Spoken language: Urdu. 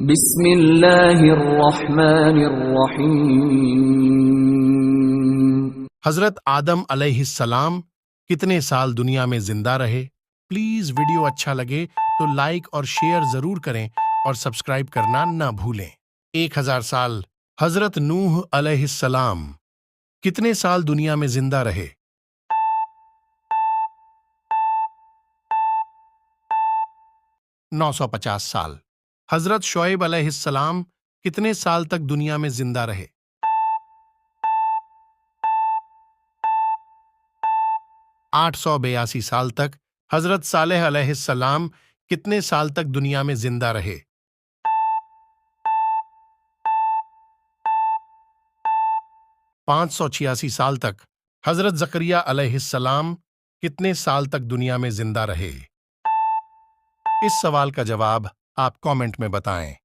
بسم اللہ الرحمن الرحیم۔ حضرت آدم علیہ السلام کتنے سال دنیا میں زندہ رہے؟ پلیز ویڈیو اچھا لگے تو لائک اور شیئر ضرور کریں اور سبسکرائب کرنا نہ بھولیں۔ 1000 سال۔ حضرت نوح علیہ السلام کتنے سال دنیا میں زندہ رہے؟ 950 سال۔ حضرت شعیب علیہ السلام کتنے سال تک دنیا میں زندہ رہے؟ 882 سال تک۔ حضرت صالح علیہ السلام کتنے سال تک دنیا میں زندہ رہے؟ 586 سال تک۔ حضرت زکریا علیہ السلام کتنے سال تک دنیا میں زندہ رہے؟ اس سوال کا جواب آپ کامنٹ میں بتائیں۔